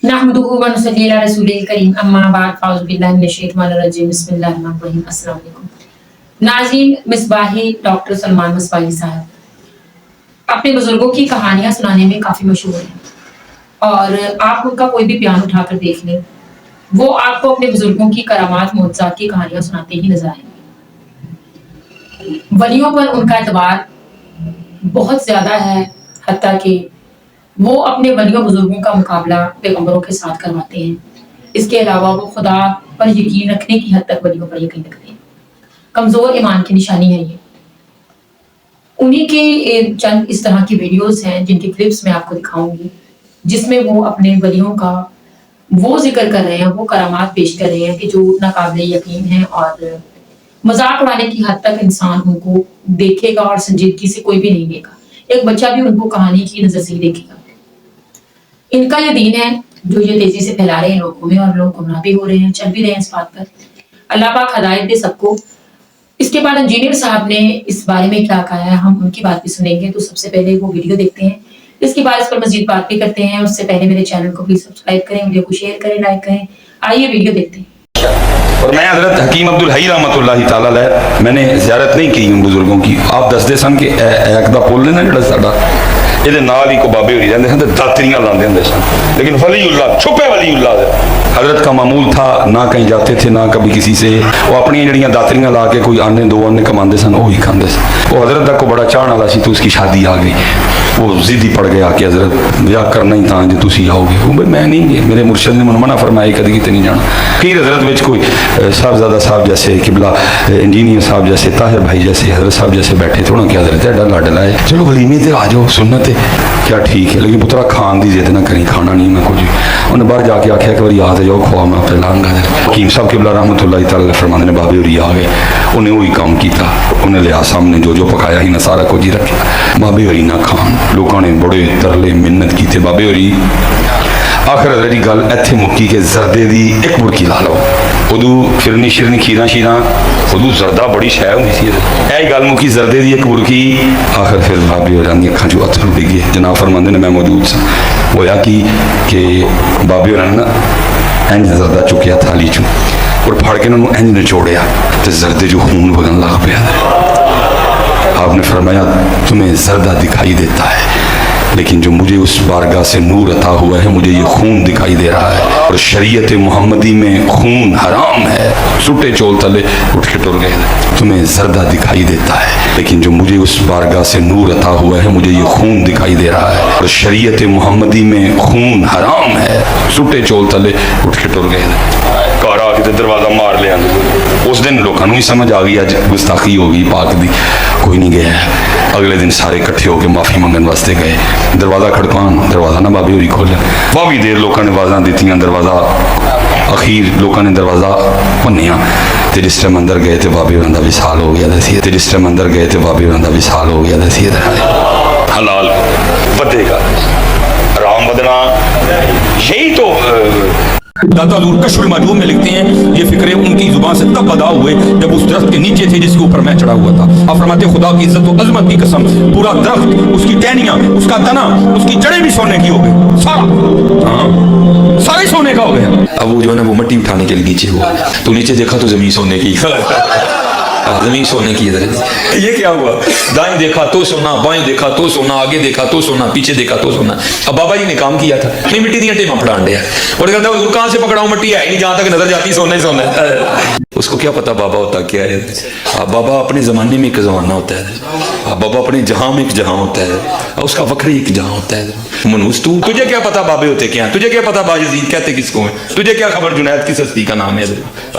नहमदुहु व नुसल्ली अला रसूलिल करीम अम्मा बाद फ़ाउज़ु बिल्लाहि मिनश शैतानिर रजीम बिस्मिल्लाहिर रहमानिर रहीम। अस्सलाम वालेकुम नाज़रीन, मिसबाही डॉक्टर सलमान मिसबाही साहब अपने बुजुर्गों की कहानियां सुनाने में काफी मशहूर हैं और आप उनका कोई भी बयान उठाकर देख लें, वो आपको अपने बुजुर्गों की करामात मोअज़्ज़ात की कहानियां सुनाते ही नजर आएंगे। वलियों पर उनका एतबार बहुत ज्यादा है, हत्ता कि वो अपने वलियों बुजुर्गों का मुकाबला पैगंबरों के साथ करवाते हैं। इसके अलावा वो खुदा पर यकीन रखने की हद तक वलियों पर यकीन रखते हैं। कमजोर ईमान की निशानी है ये। उन्हीं के चंद इस तरह की वीडियोस हैं जिनकी क्लिप्स मैं आपको दिखाऊंगी, जिसमें वो अपने वलियों का वो जिक्र कर रहे हैं, वो करामात पेश कर रहे हैं कि जो नाकाबिले यकीन है और मजाक उड़ाने की हद तक इंसान उनको देखेगा और संजीदगी से कोई भी नहीं लेगा। एक बच्चा भी उनको कहानी की नजर से ही देखेगा। इनका ये दीन है जो ये तेजी से फैला रहे हैं लोगों में, और लोग गुमराह भी हो रहे हैं, चल भी रहे हैं इस बात पर। अल्लाह पाक हदायत दे सबको। इसके बाद इंजीनियर साहब ने इस बारे में क्या कहा है, हम उनकी बात भी सुनेंगे। तो सबसे पहले वो वीडियो देखते हैं, इसके बाद इस पर मजीद बात भी करते हैं। उससे पहले मेरे चैनल को प्लीज सब्सक्राइब करें, वीडियो को शेयर करें, लाइक करें। आइए वीडियो देखते हैं। और मैं हजरत हकीम अब्दुल हई रहमतुल्लाहि तआला अलैह मैंने ज़ियारत नहीं की उन बुजुर्गों की। आप दसदे सन कि एक दा पुल ने ना जिहड़ा साडा ਇਹਦੇ ਨਾਲ ही को बाबे होरी रहंदे सन ते दातरियां लांदे हुंदे सन, लेकिन वलीउल्लाह छुपे वलीउल्लाह हजरत का मामूल था, ना कहीं जाते थे ना कभी किसी से। वो अपनी जड़ियां दातरियां ला के कोई आने दो आने कमाते सन, वही खाते सन। वो हजरत तक को बड़ा चाहने वाला सी, तो उसकी शादी आ गई। वो जिद्दी पड़ गया कि हजरत ब्याह करना ही था जो तुम आओगे। वो भाई मैं नहीं गया, मेरे मुर्शद ने मना फरमाया कभी कितने नहीं जाना। फिर हजरत में कोई साहबजादा साहब जैसे किबला इंजीनियर साहब जैसे ताहिर भाई जैसे हजरत साहब जैसे बैठे थे, उन्होंने क्या हजरत है लाड लाए, चलो वलीमे ते आ जाओ, सुन्नत है क्या ठीक है, लेकिन पुत्रा खान की जिद ना करी, खाना नहीं मैं कुछ। उन्हें बाहर जाके आख्या एक बार याद जाओ खुआ मैं अपने लांगा। हकीम साहब किबला रहमतुल्लाहि तआला फरमाते ने बाबे होरी आ गए, उन्हें वही काम किया, उन्हें लिया सामने जो जो पकाया ही ना सारा कुछ ही रखा। बाबे होरी ना खान, लोगों ने बड़े तरले मिन्नत की। बाबे होरी आखिर जी गल इत्थे मुक्की के जरदे दी एक बुड़की ला लो। उदू फिरनी शिरनी खीरा शीरा उदू जरदा बड़ी शै होंदी सी, यही गल मुक्की जरदे दी एक बुड़की। आखिर फिर बाबे होरां दी अखां चों अथरू डिगे। जनाब फरमांदे ने मैं मौजूद सा। होया कि बाबे होरां ने ना इंज जरदा चुकिया थाली चों और फड़ के उन्होंने इंज निचोड़िया तो जरदे जो खून वगन लग पाया। आपने फरमाया तुम्हें जरदा दिखाई देता है, लेकिन जो मुझे उस बारगाह से नूर अता हुआ है मुझे ये खून दिखाई दे रहा है, और शरीयत मोहम्मदी में खून हराम है। सुटे चोल तले उठ के टुर गए। तुम्हें जरदा दिखाई देता है, लेकिन जो मुझे उस बारगाह से नूर अता हुआ है मुझे ये खून दिखाई दे रहा है, और शरीयत मोहम्मदी में खून हराम है। सुटे चोल तले उठ के टुर गए। घर आके दरवाजा मार लिया। उस दिन लोगों ही समझ आ गई अज गुस्ताखी हो गई पाक दी, कोई नहीं गया। अगले दिन सारे इकट्ठे होकर माफी मंगन वास्ते गए। दरवाजा खड़कान, दरवाजा ना बाबे होरी खोलिया। काफी देर लोगों ने आवाज़ा दी, दरवाजा अखीर लोगों ने दरवाजा भन्निया। तो जिस टाइम अंदर गए तो बाबे होरां दा विसाल हो गया सी। तो जिस टाइम अंदर गए तो बाबे होरां दा विसाल हो गया सी। हलाल बदेगा राम बदना, यही तो दादा नूर कश्फुल माजूम में लिखते हैं। ये फिक्रे उनकी जुबान से तब अदा हुए जब उस दरख्त के नीचे थे जिसके ऊपर मैं चढ़ा हुआ था। आप फरमाते खुदा की इज्जत और अजमत की कसम, पूरा दरख्त, उसकी टहनियां, उसका तना, उसकी जड़ें भी सोने की हो गई। सारा ही सोने का हो गया। अब वो जो है ना वो मिट्टी उठाने के लिए नीचे हुआ, तो नीचे देखा तो जमीन सोने की। जमीन सोने की इधर ये क्या हुआ? दाएं देखा तो सोना, बाएं देखा तो सोना, आगे देखा तो सोना, पीछे देखा तो सोना। अब बाबा जी ने काम किया था, नहीं मिट्टी दी टेमा फड़ान दिया और कहता है कहां से पकड़ाऊं, मिट्टी है नहीं, जहां तक नजर जाती सोना ही सोना है। उसको क्या पता बाबा होता क्या है। बाबा अपने जमाने में एक जमाना होता है, बाबा अपने जहां में एक जहां होता है, उसका वक्री एक जहां होता है। मनूस तू, तुझे क्या पता बाबे होते क्या, तुझे क्या पता बायजीद कहते किसको है, तुझे क्या खबर जुनैद की सस्ती का नाम है।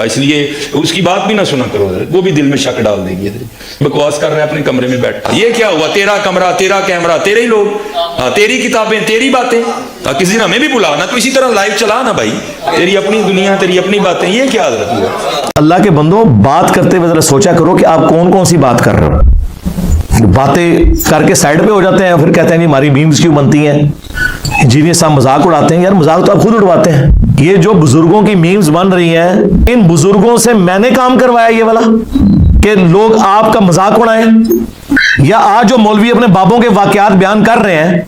इसलिए उसकी बात भी ना सुना करो, वो भी दिल में शक डाल देगी। बकवास कर रहे हैं अपने कमरे में बैठ। ये क्या हुआ, तेरा कमरा, तेरा कैमरा, तेरे ही लोग, तेरी किताबें, तेरी बातें। किसी दिन हमें भी बुला ना, तो इसी तरह लाइव चला ना भाई, तेरी अपनी दुनिया, तेरी अपनी बातें। ये क्या हजरत हुआ? अल्लाह के बंदों, बात करते हुए जरा सोचा करो कि आप कौन कौन सी बात कर रहे हो। बातें करके साइड पे हो जाते हैं, फिर कहते हैं हमारी मीम्स क्यों बनती हैं। इंजीनियर साहब मजाक उड़ाते हैं। यार मजाक तो आप खुद उड़वाते हैं। ये जो बुजुर्गों की मीम्स बन रही हैं, इन बुजुर्गों से मैंने काम करवाया ये वाला कि लोग आपका मजाक उड़ाएं, या आज जो मौलवी अपने बाबों के वाकयात बयान कर रहे हैं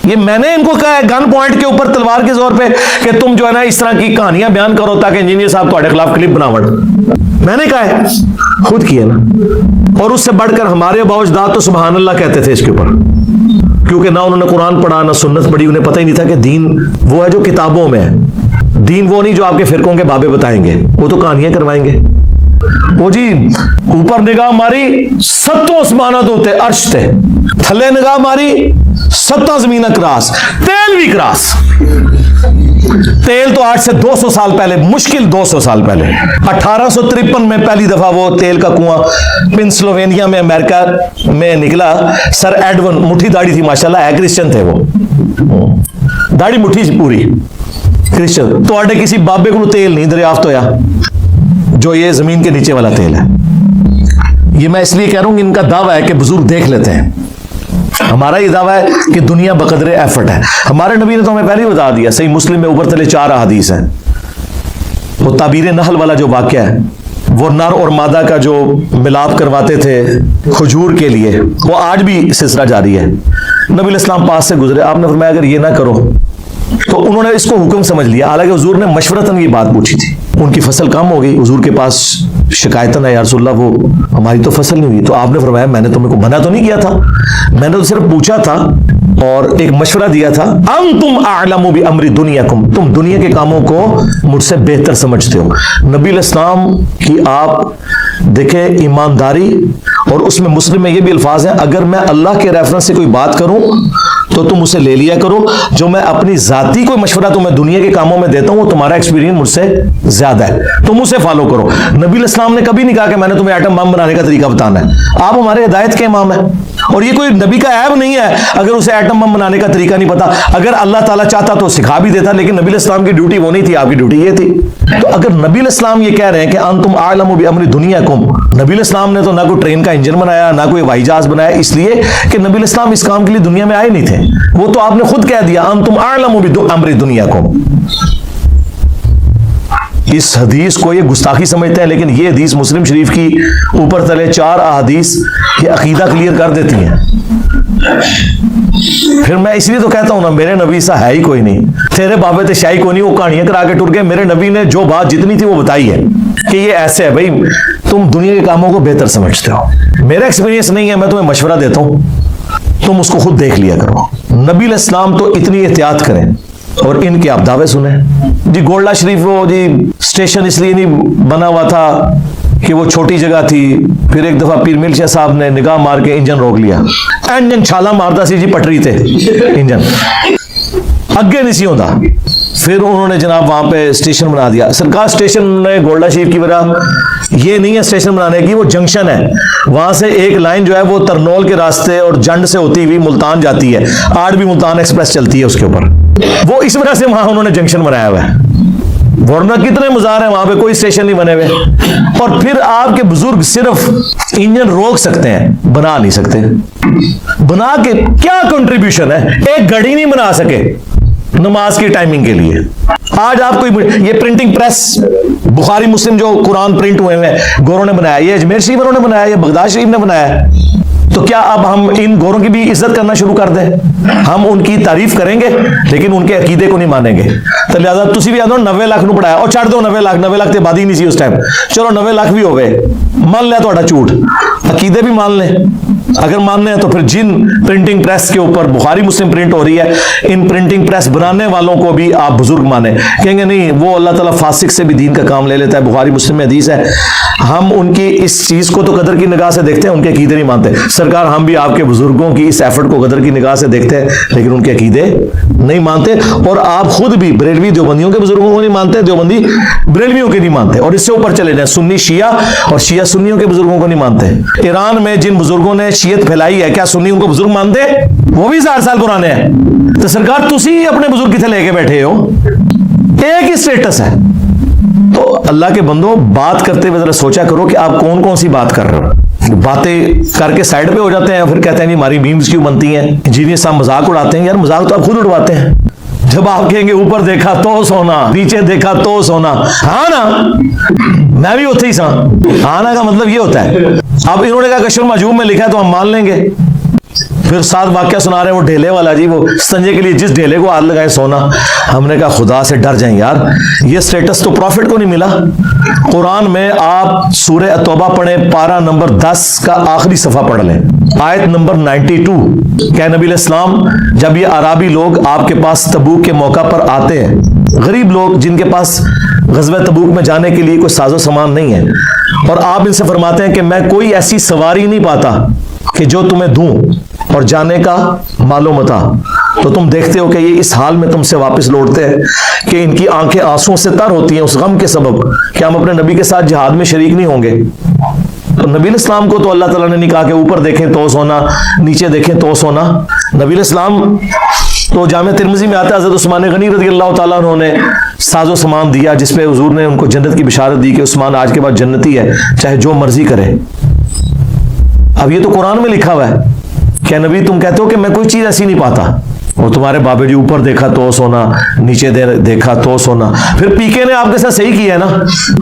ये मैंने इनको कहा है गन पॉइंट के ऊपर तलवार के जोर पे कि तुम जो है ना इस तरह की कहानियां बयान करो ताकि इंजीनियर साहब तुम्हारे खिलाफ क्लिप बनावट। मैंने कहा है, खुद किया ना। और उससे बढ़कर हमारे बावजदाद तो सुभान अल्लाह कहते थे इसके ऊपर, क्योंकि ना उन्होंने कुरान पढ़ा ना सुन्नत पढ़ी, उन्हें पता ही नहीं था कि दीन वो है जो किताबों में है। दीन वो नहीं जो आपके फिरकों के बाबे बताएंगे, वो तो कहानियां करवाएंगे। वो जी ऊपर निगाह मारी 7 आसमाना तो होते अर्श थे, थले निगाह मारी 7 जमीन क्रॉस, तेल भी क्रॉस। तेल तो आज से 200 साल पहले, मुश्किल 200 साल पहले 1853 में पहली दफा वो तेल का कुआं पेंसिल्वेनिया में अमेरिका में निकला। सर एडवन, मुट्ठी दाढ़ी थी माशाल्लाह, है क्रिश्चियन थे वो, दाढ़ी मुट्ठी पूरी क्रिश्चियन। तो आड़े किसी बाबे को तेल नहीं दरियाफ्त होया जो ये जमीन के नीचे वाला तेल है। ये मैं इसलिए कह रहा हूं कि इनका दावा है कि बुजुर्ग देख लेते हैं, हमारा ये दावा है कि दुनिया बकदरे एफर्ट है। हमारे नबी ने तो हमें पहले ही बता दिया, सही मुस्लिम में ऊपर तले 4 हदीस हैं। वो ताबीर नहल वाला जो वाक़या है, वो नर और मादा का जो मिलाप करवाते थे खजूर के लिए, वो आज भी सिलसिला जारी है। नबी इस्लाम पास से गुजरे, आपने फरमाया अगर ये ना करो, तो उन्होंने इसको हुक्म समझ लिया। हालांकि हुजूर ने मशवरतन ये बात पूछी थी, उनकी फसल कम हो गई, हुजूर के पास शिकायतन है, या रसूलल्लाह वो हमारी तो फसल नहीं हुई। तो आपने फरमाया मैंने तुम्हें को मना तो नहीं किया था, मैंने तो सिर्फ पूछा था और एक मशवरा दिया था। तुम आलमु बि अमरी दुनियाकुम, तुम दुनिया के कामों को मुझसे बेहतर समझते हो। नबी इस्लाम की आप देखे ईमानदारी, और उसमें मुस्लिम में ये भी अल्फाज है, अगर मैं अल्लाह के रेफरेंस से कोई बात करूं तो तुम उसे ले लिया करो, जो मैं अपनी जाती कोई मशवरा तुम्हें दुनिया के कामों में देता हूं वो तुम्हारा एक्सपीरियंस मुझसे ज्यादा है, तुम उसे फॉलो करो। नबी इस्लाम ने कभी नहीं कहा कि मैंने तुम्हें एटम बम बनाने का तरीका बताना है। आप हमारे हिदायत के इमाम हैं, और ये कोई नबी का ऐब नहीं है अगर उसे एटम बम बनाने का तरीका नहीं पता। अगर अल्लाह ताला चाहता तो सिखा भी देता, लेकिन नबी इस्लाम की ड्यूटी वो नहीं थी, आपकी ड्यूटी ये थी। तो अगर नबी इस्लाम ये कह रहे हैं कि अंतुम आलमु बि अमरी दुनियाकुम, नबी इस्लाम ने तो ना कोई ट्रेन का इंजन बनाया, ना कोई हवाई जहाज बनाया, इसलिए कि नबी इस्लाम इस काम के लिए दुनिया में आए नहीं थे। वो तो आपने खुद कह दिया अंतुम आलमु बि अमरी दुनियाकुम। इस हदीस को ये गुस्ताखी समझते हैं, लेकिन ये हदीस मुस्लिम शरीफ की ऊपर तले 4 अहादीस ये अकीदा क्लियर कर देती हैं। फिर मैं इसलिए तो कहता हूं ना, मेरे नबी सा है ही कोई नहीं, तेरे बाबे ते शाही कोई नहीं, वो कहानियां करा के टुर गए। मेरे नबी ने जो बात जितनी थी वो बताई है कि ये ऐसे है भाई, तुम दुनिया के कामों को बेहतर समझते हो, मेरा एक्सपीरियंस नहीं है, मैं तुम्हें मशवरा देता हूं, तुम उसको खुद देख लिया करो। नबी इस्लाम तो इतनी एहतियात करें और इनके आप दावे सुने जी। गोल्डा शरीफ वो जी स्टेशन इसलिए नहीं बना हुआ था कि वो छोटी जगह थी, फिर एक दफा पीर मिल्शा साहब ने निगाह मार के इंजन रोक लिया, इंजन छाला मारता सी जी पटरी थे, इंजन अगे नहीं सी होता। फिर उन्होंने जनाब वहां पे स्टेशन बना दिया। सरकार स्टेशन ने गोल्डा शरीफ की वजह ये नहीं है स्टेशन बनाने की, वो जंक्शन है, वहां से एक लाइन जो है वो तरनौल के रास्ते और जंड से होती हुई मुल्तान जाती है, आज भी मुल्तान एक्सप्रेस चलती है उसके ऊपर। वो इस वजह से वहां उन्होंने जंक्शन बनाया हुआ है, वरना कितने मजार हैं वहां पे कोई स्टेशन नहीं बने हुए। और फिर आपके बुजुर्ग सिर्फ इंजन रोक सकते हैं, बना नहीं सकते। बना के क्या कंट्रीब्यूशन है, एक घड़ी नहीं बना सके नमाज की टाइमिंग के लिए। आज आप कोई ये प्रिंटिंग प्रेस बुखारी मुस्लिम जो कुरान प्रिंट हुए हैं गोरों ने बनाया, ये अजमेर शरीफ वालों ने बनाया, ये बगदाद शरीफ ने बनाया। तो क्या अब हम इन गोरों की भी इज्जत करना शुरू कर दें? हम उनकी तारीफ करेंगे लेकिन उनके अकीदे को नहीं मानेंगे। तो लिहाजा तुसी भी आदो 90 लाख नु पढ़ाया और छड़ दो 90 लाख ते आबादी नहीं सी उस टाइम, चलो 90 लाख भी हो गए, मान लिया ਤੁਹਾਡਾ झूठ, अकीदे भी मान लें। अगर मानने हैं तो फिर जिन प्रिंटिंग प्रेस के ऊपर बुखारी मुस्लिम प्रिंट हो रही है, इन प्रिंटिंग प्रेस बनाने वालों को भी आप बुजुर्ग माने। कहेंगे नहीं वो अल्लाह ताला फासिक से भी दीन का काम ले लेता है, बुखारी मुस्लिम में हदीस है। हम उनकी इस चीज को तो कदर की निगाह से देखते हैं, उनके अकीदे नहीं मानते। सरकार हम भी आपके बुजुर्गों की इस एफर्ट को कदर की निगाह से देखते हैं, लेकिन उनके अकीदे नहीं मानते। और आप खुद भी बरेलवी देवबंदियों के बुजुर्गों को नहीं मानते, देवबंदी बरेलवियों के नहीं मानते। और इससे ऊपर चले जाए सुन्नी शिया और शिया सुन्नियों के बुजुर्गों को नहीं मानते। ईरान में जिन बुजुर्गों ने शियत फैलाई है, क्या सुन्नी उनको बुजुर्ग मानते? वो भी 1000 साल पुराने हैं। तो सरकार तुसी अपने बुजुर्ग किथे लेके बैठे हो, एक ही स्टेटस है। तो अल्लाह के बंदो, बात करते हुए जरा सोचा करो कि आप कौन कौन सी बात कर रहे हो। बातें करके साइड पे हो जाते हैं, फिर कहते हैं नहीं हमारी मीम्स क्यों बनती हैं, इंजीनियर साहब मजाक उड़ाते हैं। यार मजाक तो आप खुद उड़वाते हैं। जब आप कहेंगे ऊपर देखा तो सोना, नीचे देखा तो सोना, हाँ ना, मैं भी होते ही सा, हाँ ना का मतलब ये होता है। अब इन्होंने कहा कशर मजूब में लिखा है तो हम मान लेंगे। फिर साथ वाक्य सुना रहे हैं वो ढेले वाला जी, वो संजय के लिए जिस ढेले को हाथ लगाए सोना। हमने कहा खुदा से डर जाएं यार, ये स्टेटस तो प्रॉफिट को नहीं मिला। कुरान में आप सूरह तौबा पढ़ें, पारा नंबर 10 का आखिरी सफा पढ़ लें, आयत नंबर 92। क्या नबी इस्लाम जब ये अराबी लोग आपके पास तबूक के मौका पर आते हैं, गरीब लोग जिनके पास गज़वा तबूक में जाने के लिए कोई साजो सामान नहीं है, और आप इनसे फरमाते हैं कि मैं कोई ऐसी सवारी नहीं पाता कि जो तुम्हें दूं और जाने का मालो मता, तो तुम देखते हो कि ये इस हाल में तुमसे वापस लौटते हैं कि इनकी आंखें आंसुओं से तर होती हैं उस गम के सबब कि हम अपने नबी के साथ जिहाद में शरीक नहीं होंगे। तो नबी इस्लाम को तो अल्लाह ताला ने नहीं कहा कि ऊपर देखें तो सोना, नीचे देखें तो सोना। नबी इस्लाम तो जामे तिरमिज़ी में आता है, हज़रत उस्मान गनी रज़ी अल्लाह ताला अन्हु ने साजो सामान दिया जिस पे हुजूर ने उनको जन्नत की बिशारत दी कि उस्मान आज के बाद जन्नती है, चाहे जो मर्जी करे। अब ये तो कुरान में लिखा हुआ है। क्या नबी तुम कहते हो कि मैं कोई चीज ऐसी नहीं पाता, और तुम्हारे बाबे जी ऊपर देखा तो सोना, नीचे देखा तो सोना। फिर पीके ने आपके साथ सही किया है ना?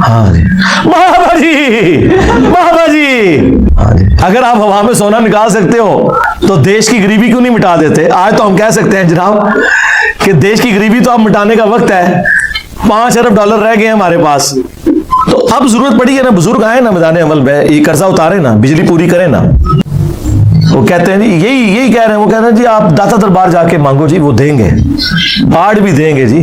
हाँ जी बाबा जी, बाबा जी। हाँ जी, अगर आप हवा में सोना निकाल सकते हो तो देश की गरीबी क्यों नहीं मिटा देते? आज तो हम कह सकते हैं जनाब कि देश की गरीबी तो अब मिटाने का वक्त है। 5 अरब डॉलर रह गए हमारे पास, तो अब जरूरत पड़ी है ना, बुजुर्ग आए ना मैदान अमल में, ये कर्जा उतारे ना, बिजली पूरी करें ना। वो कहते हैं जी, यही कह रहे हैं, वो कह रहे हैं जी आप दाता दरबार जाके मांगो जी, वो देंगे, आड़ भी देंगे जी।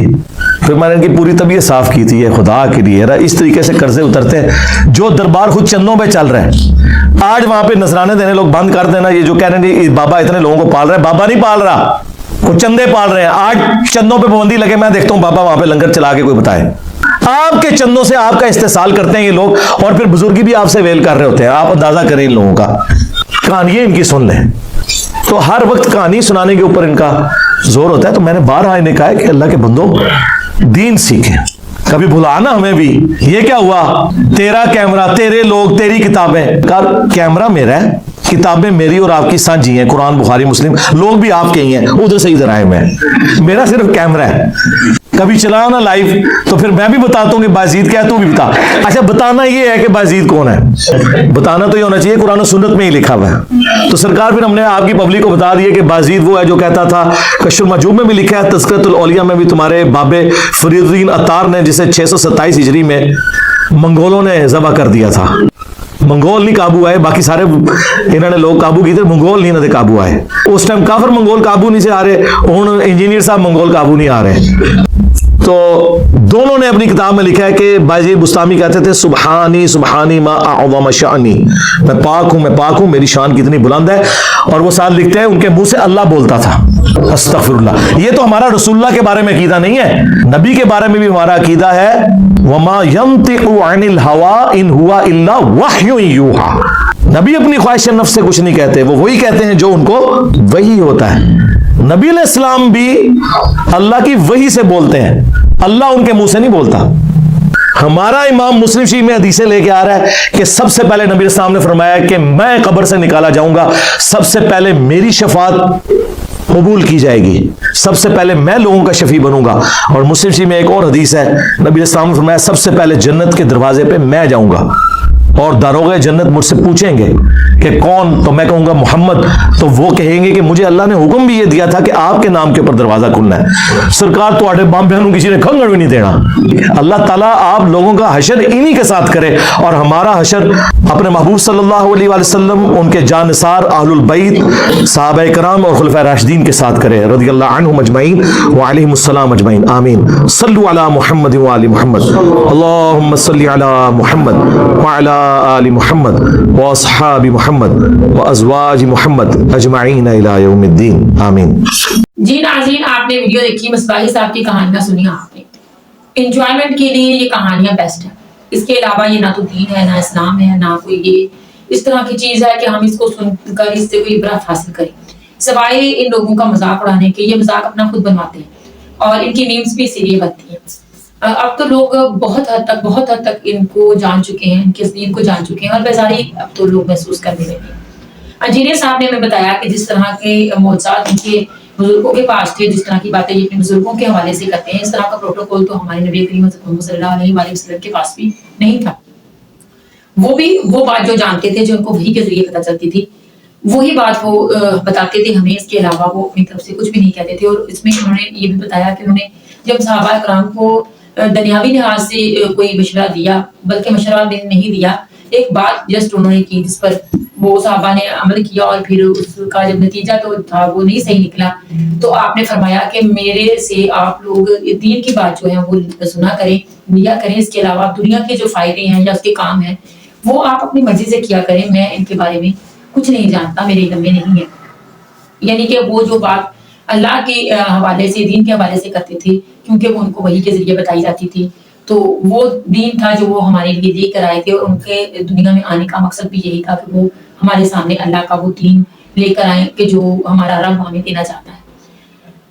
फिर मैंने इनकी पूरी तबीयत साफ की थी, खुदा के लिए इस तरीके से कर्जे उतरते हैं। जो दरबार खुद चंदों पे चल रहे हैं, आज वहां पे नजराने देने लोग बंद कर देना। ये जो कह रहे हैं बाबा इतने लोगों को पाल रहे हैं, बाबा नहीं पाल रहा, वो चंदे पाल रहे हैं। आज चंदों पे पाबंदी लगे, मैं देखता हूँ बाबा वहां पे लंगर चला के कोई बताए। आपके चंदों से आपका इस्तेसाल करते हैं ये लोग, और फिर बुजुर्गी भी आपसे वेल कर रहे होते हैं। आप अंदाजा करें इन लोगों का, कहानियां इनकी सुन लें तो हर वक्त कहानी सुनाने के ऊपर इनका जोर होता है। तो मैंने बारहा इन्हें कहा कि अल्लाह के बंदो दीन सीखें, कभी भुलाना हमें भी। ये क्या हुआ, तेरा कैमरा, तेरे लोग, तेरी किताबें। कैमरा मेरा है, किताबें मेरी और आपकी साझी हैं, कुरान बुखारी मुस्लिम, लोग भी आपके ही हैं, उधर से इधर आए मैं, मेरा सिर्फ कैमरा है। कभी चलाओ ना लाइव तो फिर मैं भी बताता हूँ कि बाजीद क्या है, तू भी बता। अच्छा, बताना ये है कि बाजीद कौन है, बताना तो ये होना चाहिए कुरान और सुन्नत में ही लिखा हुआ है। तो सरकार फिर हमने आपकी पब्लिक को बता दिया कि बाजीद वो है जो कहता था, कशुल मजूब में भी लिखा है, तज़किरतुल औलिया में भी तुम्हारे बाबे फरीदुद्दीन अत्तार ने, जिसे 627 हिजरी में मंगोलों ने ज़बह कर दिया था। मंगोल नहीं काबू आए, बाकी सारे इन्होंने लोग काबू किए थे, मंगोल नहीं ना काबू आए। उस टाइम काफिर मंगोल काबू नहीं से आ रहे, हुण इंजीनियर साहब मंगोल काबू नहीं आ रहे। तो दोनों ने अपनी किताब में लिखा है कि बाजी बुस्तामी कहते थे, सुबहानी सुबहानी मा अअज़म शानी, मैं पाक हूं, मेरी शान कितनी बुलंद है। और वो साथ लिखते हैं उनके मुंह से अल्लाह बोलता था, अस्तगफिरुल्लाह। ये तो हमारा रसूलुल्लाह के बारे में अकीदा नहीं है, नबी के बारे में भी हमारा अकीदा है, वमा यंतिकु अनिल हवा इन हुआ इल्ला वह्युन यूहा। नबी अपनी ख्वाहिश नफ्स से कुछ नहीं कहते, वो वही कहते हैं जो उनको वही होता है। नबी अलैहिस्सलाम भी अल्लाह की वही से बोलते हैं, अल्लाह उनके मुंह से नहीं बोलता। हमारा इमाम मुस्लिम शरीफ में हदीसें लेके आ रहा है कि सबसे पहले नबी अलैहिस्सलाम ने फरमाया कि मैं कब्र से निकाला जाऊंगा, सबसे पहले मेरी शफाअत कबूल की जाएगी, सबसे पहले मैं लोगों का शफी बनूंगा। और मुस्लिम शरीफ में एक और हदीस है, नबी अलैहिस्सलाम ने फरमाया सबसे पहले जन्नत के दरवाजे पे मैं जाऊंगा और दारोगे जन्नत मुझसे पूछेंगे कि कौन, तो मैं कहूंगा मोहम्मद, तो वो कहेंगे कि मुझे अल्लाह ने हुक्म भी ये दिया था कि आपके नाम के ऊपर दरवाजा खुलना है। सरकार तो बांभ्यानू किसी ने खंगड़ भी नहीं देना। अल्लाह ताला आप लोगों का हशर इन्हीं के साथ करे, और हमारा हशर अपने महबूब सल्लल्लाहु अलैहि वसल्लम, उनके जानसार अहलुल बैत सहाबाए कराम और खुलफाए राशिदीन के साथ करे, रज़ियल्लाहु अन्हुम अजमईन व अलैहिमुस्सलाम अजमईन, आमीन। सल्लु अला मुहम्मद व आलि मुहम्मद, अल्लाहुम्मा सल्लि अला मुहम्मद व अला आलि मुहम्मद व अस्हाबि मुहम्मद व अज़वाज मुहम्मद अजमईन इला यौमिद्दीन, आमीन। जी नाज़रीन, आपने वीडियो देखी, मिसबाही साहब की कहानियां सुनी आपने। इंजॉयमेंट के लिए ये कहानियां बेस्ट है, इसके अलावा ये ना तो दीन है, ना इस्लाम है, ना कोई ये इस तरह की चीज है कि हम इसको सुनकर इससे कोई इबरत हासिल करें, सिवाय इन लोगों का मजाक उड़ाने के। ये मजाक अपना खुद बनवाते हैं और इनकी मीम्स भी इसीलिए बनती हैं। अब तो लोग बहुत हद तक इनको जान चुके हैं, इनके दीन को जान चुके हैं, और बेजारी अब तो लोग महसूस करने लगे हैं। इंजीनियर साहब ने हमें बताया कि जिस तरह के मौजूद उनके बुजुर्गों के पास थे, जिस तरह की बातें ये अपने बुजुर्गों के हवाले से करते हैं, इस तरह का प्रोटोकॉल तो हमारे नबी करीम सल्लल्लाहु अलैहि वसल्लम के पास भी नहीं था। वो भी वो बात जो जानते थे, जो उनको वही के जरिए पता चलती थी, वही बात वो बताते थे हमें, इसके अलावा वो अपनी तरफ से कुछ भी नहीं कहते थे। और इसमें उन्होंने ये भी बताया कि उन्होंने जब सहाबा कराम को दुनियावी लिहाज से कोई मशवरा दिया, बल्कि मशवरा नहीं दिया, एक बात जस्ट उन्होंने की जिस पर वो सहाबा ने अमल किया और फिर उसका जब नतीजा तो था वो नहीं सही निकला, तो आपने फरमाया कि मेरे से आप लोग दीन की बात जो है वो सुना करें, लिया करें। इसके अलावा दुनिया के जो फायदे हैं या उसके काम हैं वो आप अपनी मर्जी से किया करें, मैं इनके बारे में कुछ नहीं जानता, मेरे इल्म में नहीं है। यानी कि वो जो बात अल्लाह के हवाले से, दीन के हवाले से करते थे, क्योंकि वो उनको वही के ज़रिए बताई जाती थी। तो वो दीन था जो वो हमारे लिए लेकर आए थे, और उनके दुनिया में आने का मकसद भी यही था कि वो हमारे सामने अल्लाह का वो दीन लेकर आए कि जो हमारा रब हमें देना चाहता है।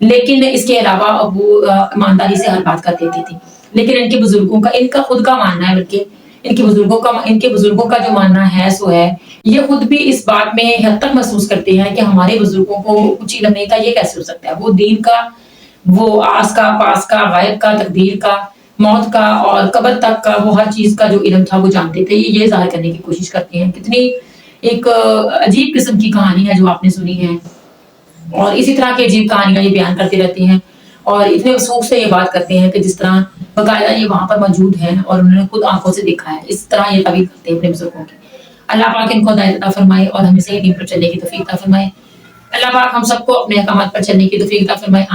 लेकिन इसके अलावा वो ईमानदारी से हर बात कर देते थे। लेकिन इनके बुजुर्गों का, इनका खुद का मानना है, बल्कि इनके बुजुर्गों का जो मानना है सो है, ये खुद भी इस बात में हद तक महसूस करते हैं कि हमारे बुजुर्गों को कुछ इल्म नहीं था, ये कैसे हो सकता है। वो दीन का, वो आस का, पास का, गायब का, तकदीर का, मौत का और कब्र तक का, वो हर चीज का जो इल्म था वो जानते थे। ये जाहिर करने की कोशिश करते हैं। कितनी एक अजीब किस्म की कहानी है जो आपने सुनी है, और इसी तरह की अजीब कहानियां ये बयान करते रहते हैं और इतने वसूख से ये बात करते हैं कि जिस तरह बकायदा ये वहां पर मौजूद है और उन्होंने खुद आंखों से देखा है। इस तरह ये ताबीर करते हैं अपने बुजुर्गों की। अल्लाह पाक इनको हिदायत अता फरमाए और हमें सही दीन पर चलने की तौफीक अता फरमाए। अल्लाह पाक हम सबको अपने अहकामात पर चलने की तौफीक अता फरमाए।